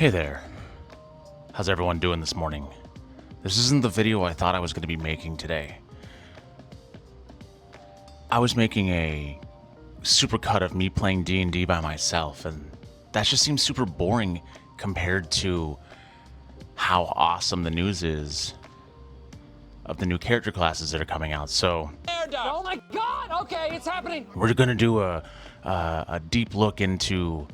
Hey there. How's everyone doing this morning? This isn't the video I thought I was going to be making today. I was making a supercut of me playing D&D by myself, and that just seems super boring compared to how awesome the news is of the new character classes that are coming out. So, Oh my god! Okay, it's happening! we're going to do a deep look into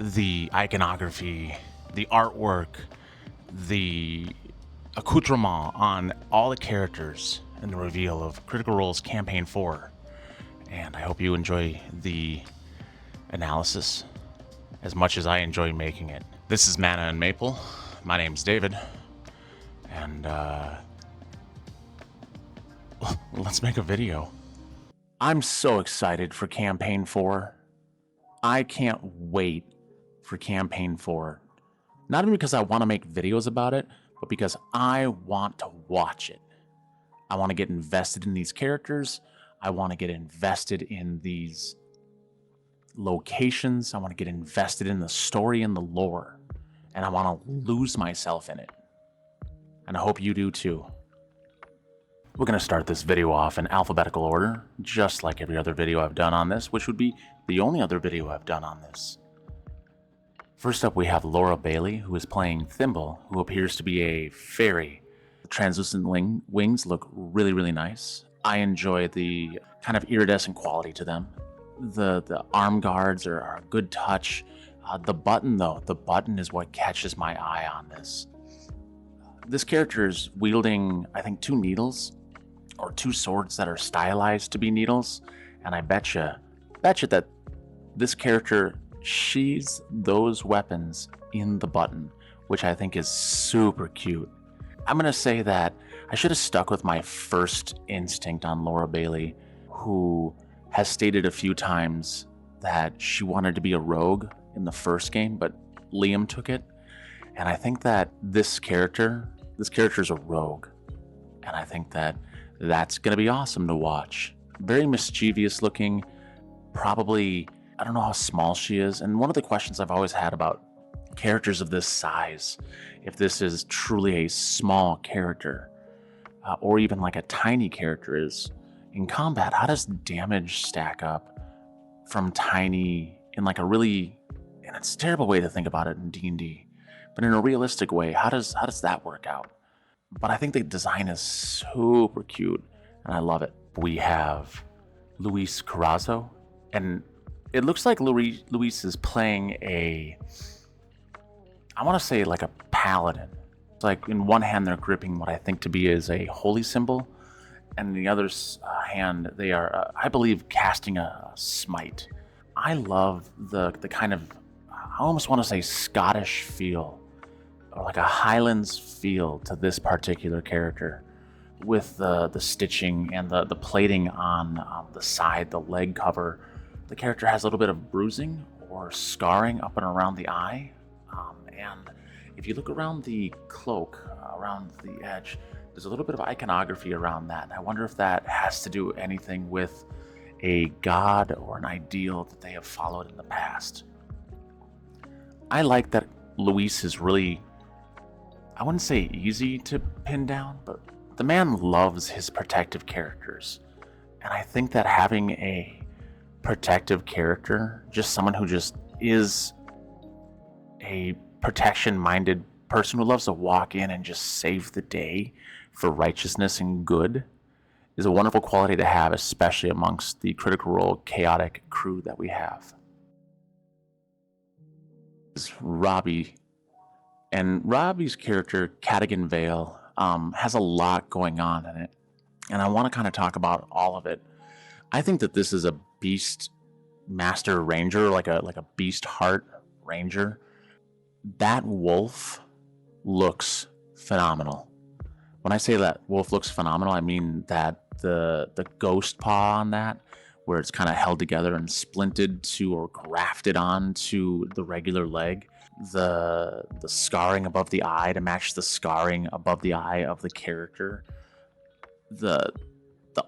the iconography, the artwork, the accoutrement on all the characters in the reveal of Critical Role's Campaign 4. And I hope you enjoy the analysis as much as I enjoy making it. This is Mana and Maple. My name's David. And let's make a video. I'm so excited for Campaign 4. I can't wait for Campaign 4. Not only because I want to make videos about it, but because I want to watch it. I want to get invested in these characters. I want to get invested in these locations. I want to get invested in the story and the lore. And I want to lose myself in it. And I hope you do too. We're going to start this video off in alphabetical order, just like every other video I've done on this, which would be the only other video I've done on this. First up, we have Laura Bailey, who is playing Thimble, who appears to be a fairy. The translucent wings look really, really nice. I enjoy the kind of iridescent quality to them. The arm guards are a good touch. The button, though, the button is what catches my eye on this. This character is wielding, I think, 2 needles, or 2 swords that are stylized to be needles, and I betcha that this character sheathes those weapons in the button, which I think is super cute. I'm gonna say that I should have stuck with my first instinct on Laura Bailey, who has stated a few times that she wanted to be a rogue in the first game, but Liam took it. And I think that this character is a rogue. And I think that that's gonna be awesome to watch. Very mischievous looking, probably, I don't know how small she is. And one of the questions I've always had about characters of this size, if this is truly a small character, or even like a tiny character, is in combat, how does damage stack up from tiny in like a really, and it's a terrible way to think about it in D&D, but in a realistic way, how does that work out? But I think the design is super cute, and I love it. We have Luis Carrazzo, and it looks like Luis is playing I want to say like a paladin. It's like in one hand they're gripping what I think to be is a holy symbol, and in the other hand they are, I believe, casting a smite. I love the kind of, I almost want to say Scottish feel, or like a Highlands feel to this particular character, with the stitching and the plating on the side, the leg cover. The character has a little bit of bruising or scarring up and around the eye, and if you look around the cloak, around the edge, there's a little bit of iconography around that, and I wonder if that has to do anything with a god or an ideal that they have followed in the past. I like that Luis is really, I wouldn't say easy to pin down, but the man loves his protective characters, and I think that having a protective character, just someone who just is a protection-minded person who loves to walk in and just save the day for righteousness and good, is a wonderful quality to have, especially amongst the Critical Role chaotic crew that we have. This is Robbie, and Robbie's character, Cadigan Vale, has a lot going on in it, and I want to kind of talk about all of it. I think that this is a beast master ranger, like a beast heart ranger. That wolf looks phenomenal. When I say that wolf looks phenomenal, I mean that the ghost paw on that, where it's kind of held together and splinted to or grafted onto the regular leg, the scarring above the eye to match the scarring above the eye of the character, the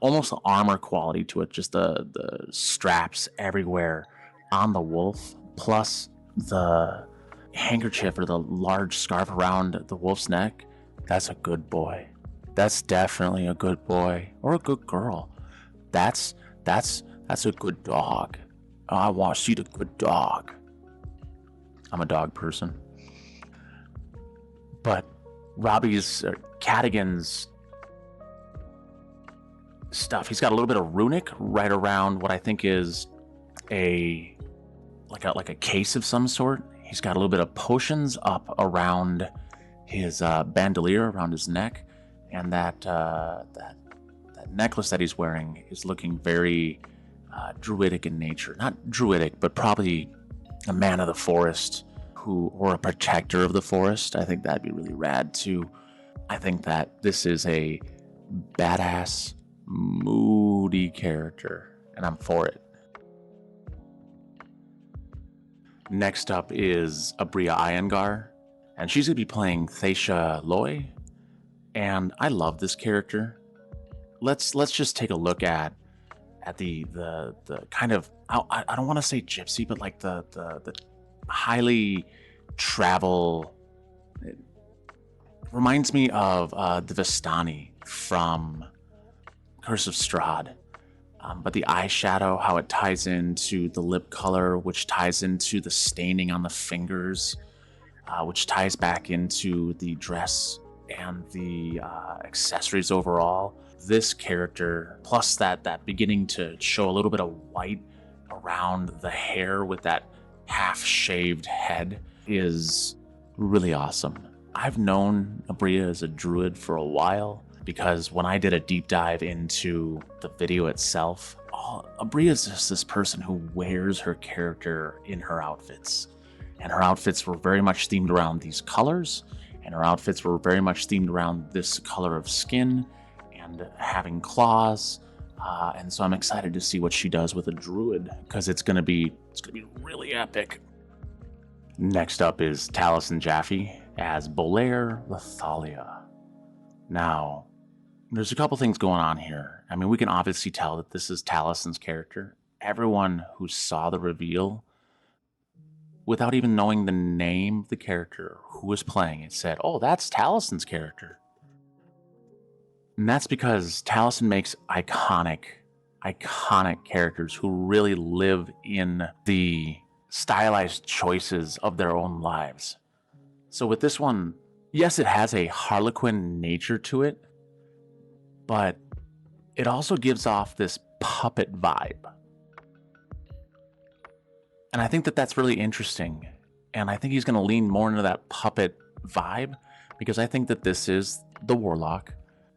almost armor quality to it, just the straps everywhere on the wolf, plus the handkerchief or the large scarf around the wolf's neck, that's a good boy. That's definitely a good boy or a good girl. That's a good dog. I want to see the good dog. I'm a dog person. But Robbie's, Cadigan's stuff, he's got a little bit of runic right around what I think is like a case of some sort. He's got a little bit of potions up around his bandolier, around his neck, and that necklace that he's wearing is looking very druidic in nature. Not druidic, but probably a man of the forest or a protector of the forest. I think that'd be really rad too. I think that this is a badass, moody character, and I'm for it. Next up is Aabria Iyengar, and she's going to be playing Thacia Loy, and I love this character. Let's just take a look at the kind of, I don't want to say gypsy, but like the highly travel. It reminds me of the Vistani from Curse of Strahd. But the eyeshadow, how it ties into the lip color, which ties into the staining on the fingers, which ties back into the dress and the accessories overall. This character, plus that beginning to show a little bit of white around the hair with that half-shaved head, is really awesome. I've known Aabria as a druid for a while, because when I did a deep dive into the video itself, Aabria is just this person who wears her character in her outfits. And her outfits were very much themed around these colors, and her outfits were very much themed around this color of skin and having claws. And so I'm excited to see what she does with a druid, because it's gonna be really epic. Next up is Taliesin Jaffe as Bolair Lethalia. Now, there's a couple things going on here. I mean, we can obviously tell that this is Taliesin's character. Everyone who saw the reveal, without even knowing the name of the character who was playing it, said, oh, that's Taliesin's character. And that's because Taliesin makes iconic characters who really live in the stylized choices of their own lives. So with this one, yes, it has a Harlequin nature to it, but it also gives off this puppet vibe. And I think that that's really interesting. And I think he's going to lean more into that puppet vibe, because I think that this is the warlock.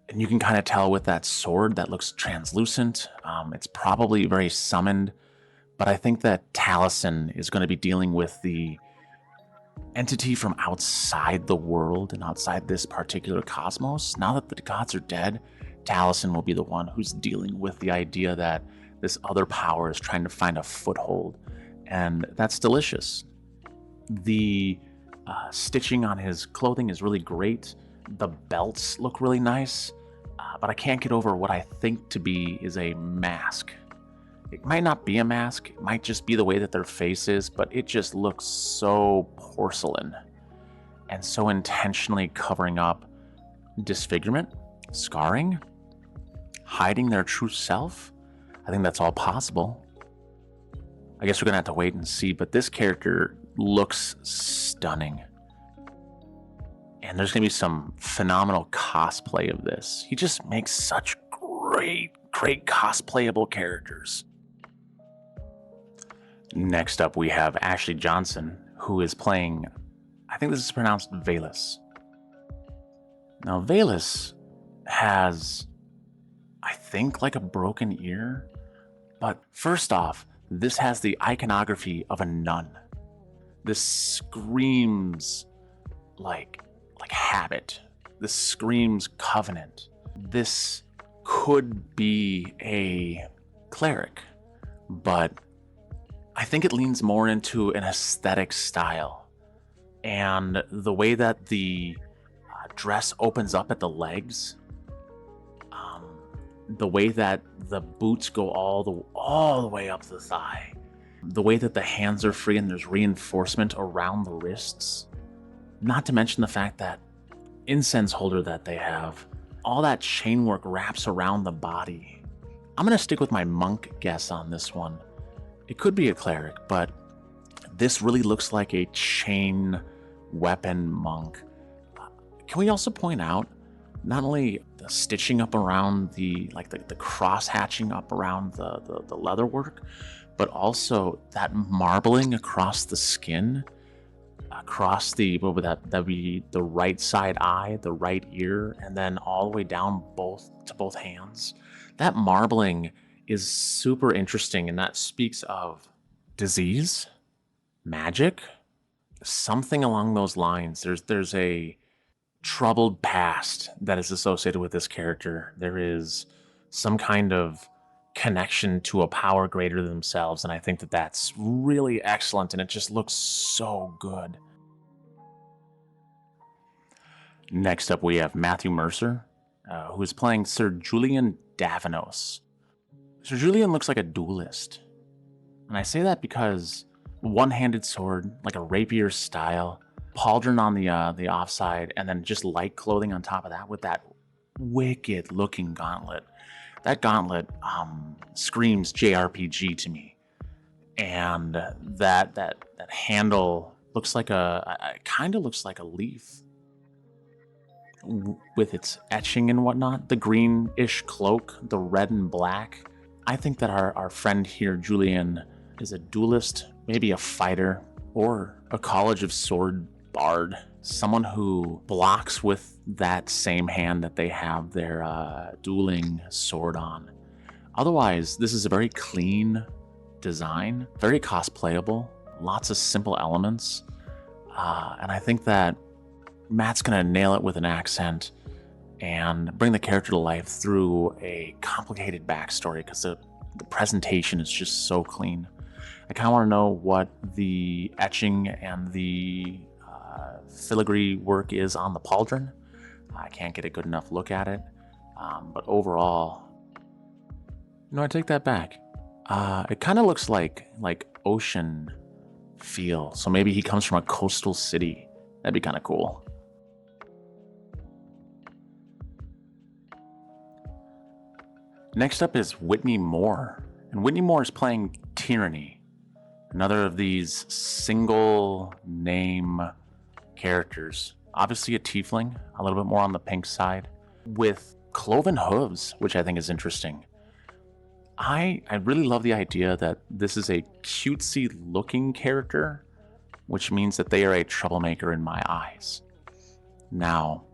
And you can kind of tell with that sword that looks translucent. It's probably very summoned. But I think that Taliesin is going to be dealing with the entity from outside the world and outside this particular cosmos. Now that the gods are dead, Taliesin will be the one who's dealing with the idea that this other power is trying to find a foothold. And that's delicious. The stitching on his clothing is really great. The belts look really nice. But I can't get over what I think to be is a mask. It might not be a mask. It might just be the way that their face is, but it just looks so porcelain and so intentionally covering up disfigurement, scarring, hiding their true self. I think that's all possible. I guess we're gonna have to wait and see, but this character looks stunning. And there's gonna be some phenomenal cosplay of this. He just makes such great cosplayable characters. Next up, we have Ashley Johnson, who is playing, I think this is pronounced Valus. Now, Valus has, I think, like a broken ear. But first off, this has the iconography of a nun. This screams like habit. This screams covenant. This could be a cleric, but I think it leans more into an aesthetic style. And the way that the dress opens up at the legs, the way that the boots go all the way up the thigh, The way that the hands are free and there's reinforcement around the wrists. Not to mention the fact that incense holder that they have, all that chain work wraps around the body. I'm going to stick with my monk guess on this one. It could be a cleric, but this really looks like a chain weapon monk. Can we also point out not only the stitching up around the cross hatching up around the leather work, but also that marbling across the skin, across the, what would that be, the right side eye, the right ear, and then all the way down to both hands. That marbling is super interesting, and that speaks of disease, magic, something along those lines. There's a troubled past that is associated with this character. There is some kind of connection to a power greater than themselves, and I think that that's really excellent, and it just looks so good. Next up, we have Matthew Mercer, who is playing Sir Julian Davenos. Sir Julian looks like a duelist, and I say that because one-handed sword, like a rapier style, pauldron on the offside, and then just light clothing on top of that with that wicked-looking gauntlet. That gauntlet screams JRPG to me, and that handle looks like kind of looks like a leaf with its etching and whatnot. The greenish cloak, the red and black. I think that our friend here, Julian, is a duelist, maybe a fighter, or a College of Sword bard. Someone who blocks with that same hand that they have their dueling sword on. Otherwise, this is a very clean design, very cosplayable, lots of simple elements. And I think that Matt's gonna nail it with an accent and bring the character to life through a complicated backstory, because the presentation is just so clean. I kind of want to know what the etching and the filigree work is on the pauldron. I can't get a good enough look at it, but overall, no, I take that back. It kind of looks like ocean feel, so maybe he comes from a coastal city. That'd be kind of cool. Next up is Whitney Moore, and Whitney Moore is playing Tyranny, another of these single name characters. Obviously a tiefling, a little bit more on the pink side, with cloven hooves, which I think is interesting. I really love the idea that this is a cutesy looking character, which means that they are a troublemaker in my eyes. Now,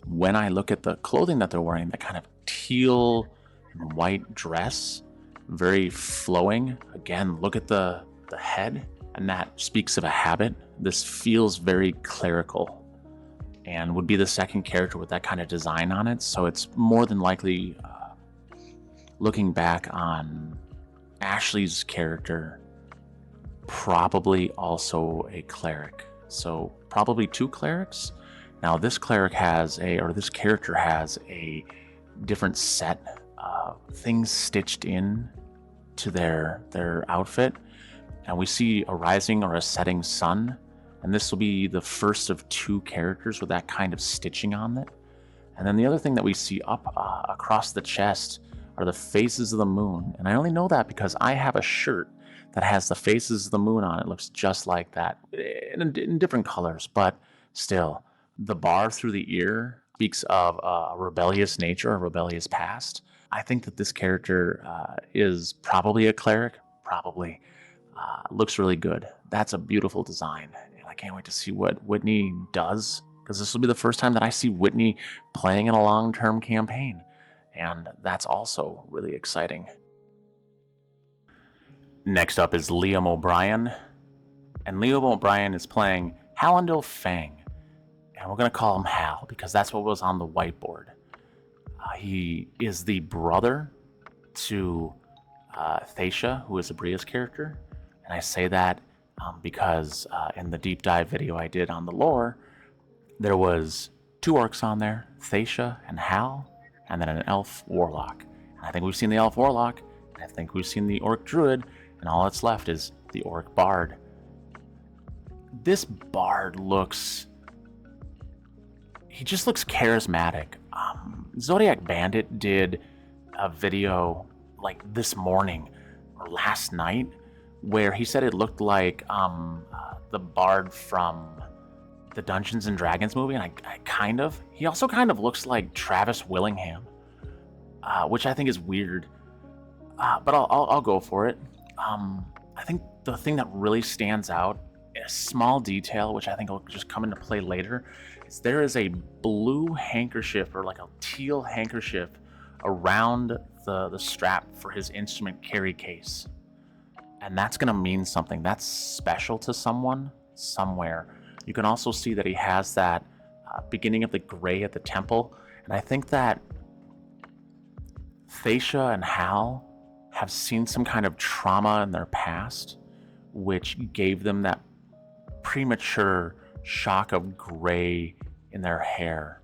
when I look at the clothing that they're wearing, that kind of teal and white dress, very flowing. Again, look at the head, and that speaks of a habit. This feels very clerical and would be the second character with that kind of design on it. So it's more than likely, looking back on Ashley's character, probably also a cleric. So probably two clerics. Now this character has a different set of things stitched in to their outfit. And we see a rising or a setting sun, and this will be the first of two characters with that kind of stitching on it. And then the other thing that we see up across the chest are the phases of the moon. And I only know that because I have a shirt that has the phases of the moon on it. It looks just like that in different colors, but still, the bar through the ear speaks of a rebellious nature, a rebellious past. I think that this character is probably a cleric, probably. Looks really good. That's a beautiful design, and I can't wait to see what Whitney does, because this will be the first time that I see Whitney playing in a long-term campaign, and that's also really exciting. Next up is Liam O'Brien, and Liam O'Brien is playing Hallandil Fang, and we're going to call him Hal because that's what was on the whiteboard. He is the brother to Thacia, who is Aabria's character. And I say that because in the deep dive video I did on the lore, there was two orcs on there, Thacia and Hal, and then an elf warlock. And I think we've seen the elf warlock, and I think we've seen the orc druid, and and all that's left is the Orc Bard. This Bard he just looks charismatic. Zodiac Bandit did a video like this morning or last night where he said it looked like the Bard from the Dungeons and Dragons movie, and he also kind of looks like Travis Willingham, which I think is weird, but I'll go for it. I think the thing that really stands out, a small detail, which I think will just come into play later, is there is a blue handkerchief, or like a teal handkerchief, around the strap for his instrument carry case. And that's going to mean something. That's special to someone somewhere. You can also see that he has that beginning of the gray at the temple. And I think that Thacia and Hal have seen some kind of trauma in their past, which gave them that premature shock of gray in their hair.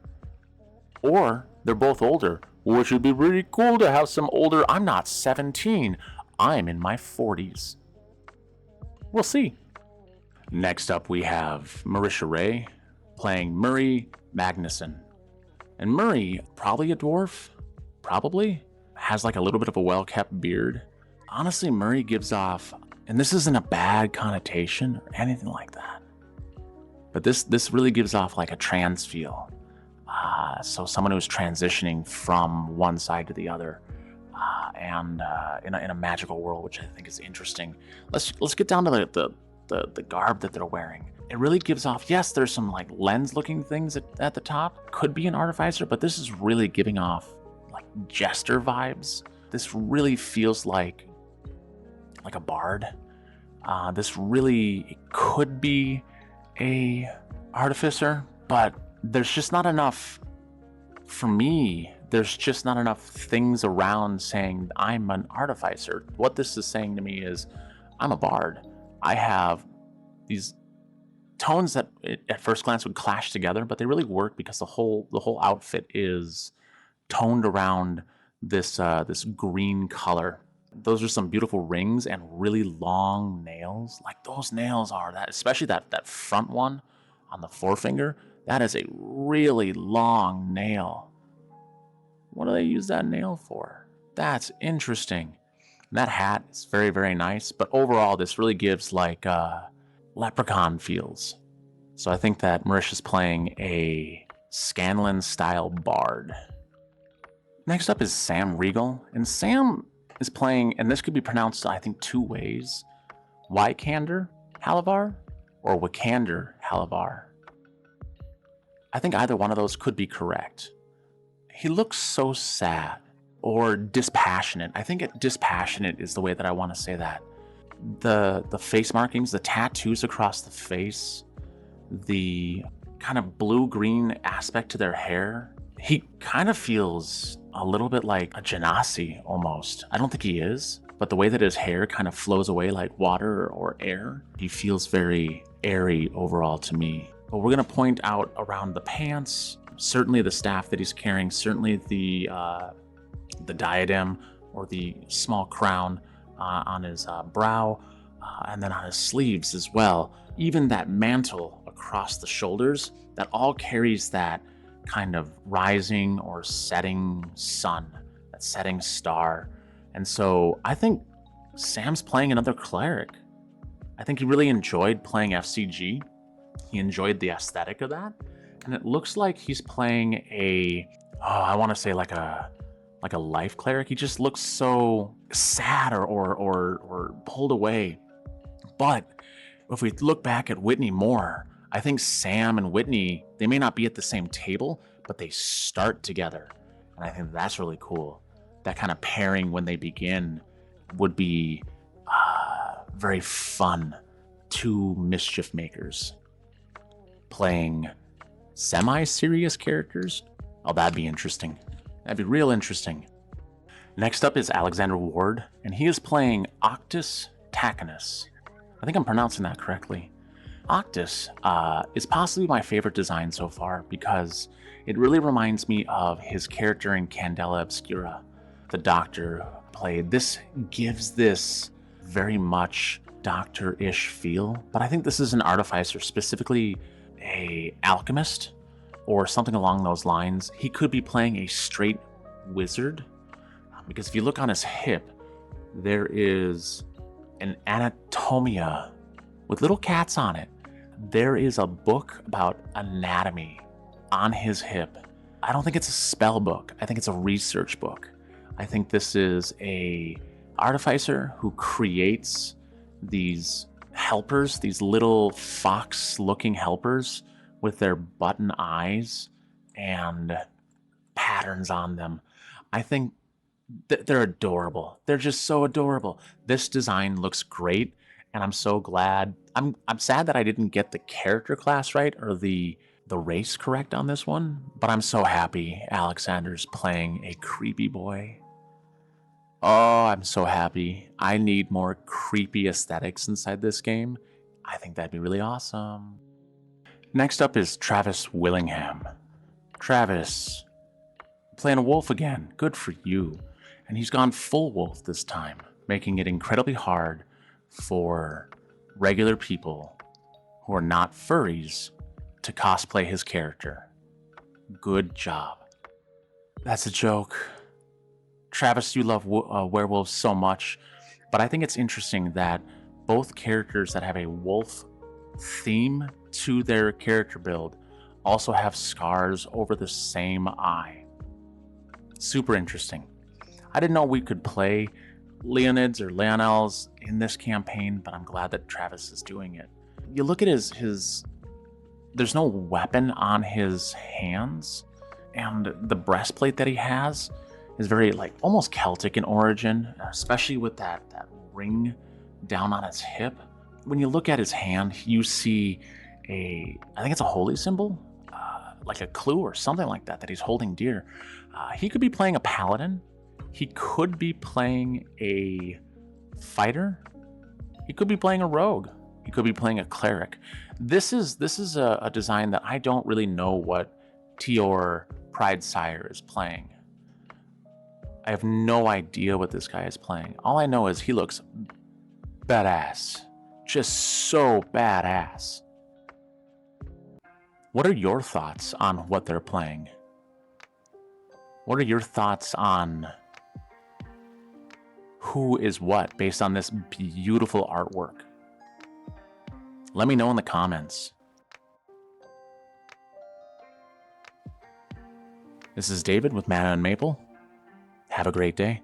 Or they're both older, which would be really cool to have some older. I'm not 17. I'm in my 40s. We'll see. Next up, we have Marisha Ray playing Murray Magnuson. And Murray, probably a dwarf, probably, has like a little bit of a well-kept beard. Honestly, Murray gives off, and this isn't a bad connotation or anything like that, but this really gives off like a trans feel. So someone who's transitioning from one side to the other, and in a magical world, which I think is interesting. Let's get down to the garb that they're wearing. It really gives off, yes, there's some like lens-looking things at the top. Could be an artificer, but this is really giving off like jester vibes. This really feels like a bard. This really could be a artificer, but there's just not enough, for me, there's just not enough things around saying I'm an artificer. What this is saying to me is I'm a bard. I have these tones that at first glance would clash together, but they really work because the whole outfit is toned around this green color. Those are some beautiful rings and really long nails. Like those nails are that, especially that front one on the forefinger. That is a really long nail. What do they use that nail for? That's interesting. And that hat is very, very nice. But overall, this really gives like leprechaun feels. So I think that Marisha's playing a Scanlan-style bard. Next up is Sam Regal. And Sam is playing, and this could be pronounced, I think, two ways. Wykander Halavar or Wikander Halavar. I think either one of those could be correct. He looks so sad or dispassionate. I think dispassionate is the way that I want to say that. The face markings, the tattoos across the face, the kind of blue-green aspect to their hair. He kind of feels a little bit like a genasi almost. I don't think he is, but the way that his hair kind of flows away like water or air, he feels very airy overall to me. But we're going to point out around the pants, certainly the staff that he's carrying, certainly the diadem or the small crown on his brow, and then on his sleeves as well. Even that mantle across the shoulders, that all carries that kind of rising or setting sun, that setting star. And so I think Sam's playing another cleric. I think he really enjoyed playing FCG. He enjoyed the aesthetic of that. And it looks like he's playing I want to say like a life cleric. He just looks so sad or pulled away. But if we look back at Whitney more, I think Sam and Whitney, they may not be at the same table, but they start together. And I think that's really cool. That kind of pairing when they begin would be very fun. Two mischief makers playing semi-serious characters. Oh, that'd be interesting. That'd be real interesting. Next up is Alexander Ward, and he is playing Octus Tacanus. I think I'm pronouncing that correctly. Octus is possibly my favorite design so far because it really reminds me of his character in Candela Obscura, the doctor played. This gives this very much doctor-ish feel, but I think this is an artificer, specifically a alchemist or something along those lines. He could be playing a straight wizard, because if you look on his hip, there is an anatomia with little cats on it. There is a book about anatomy on his hip. I don't think it's a spell book. I think it's a research book. I think this is a artificer who creates these helpers, these little fox-looking helpers with their button eyes and patterns on them. I think they're adorable. They're just so adorable. This design looks great, and I'm so glad. I'm sad that I didn't get the character class right or the race correct on this one, but I'm so happy Alexander's playing a creepy boy. Oh, I'm so happy. I need more creepy aesthetics inside this game. I think that'd be really awesome. Next up is Travis Willingham. Travis, playing a wolf again. Good for you. And he's gone full wolf this time, making it incredibly hard for regular people who are not furries to cosplay his character. Good job. That's a joke. Travis, you love werewolves so much, but I think it's interesting that both characters that have a wolf theme to their character build also have scars over the same eye. Super interesting. I didn't know we could play Leonids or Leonels in this campaign, but I'm glad that Travis is doing it. You look at his there's no weapon on his hands, and the breastplate that he has is very like almost Celtic in origin, especially with that ring down on his hip. When you look at his hand, you see I think it's a holy symbol, like a clue or something like that he's holding dear. He could be playing a paladin. He could be playing a fighter. He could be playing a rogue. He could be playing a cleric. This is a design that I don't really know what Tior Pridesire is playing. I have no idea what this guy is playing. All I know is he looks badass. Just so badass. What are your thoughts on what they're playing? What are your thoughts on who is what based on this beautiful artwork? Let me know in the comments. This is David with Mana and Maple. Have a great day.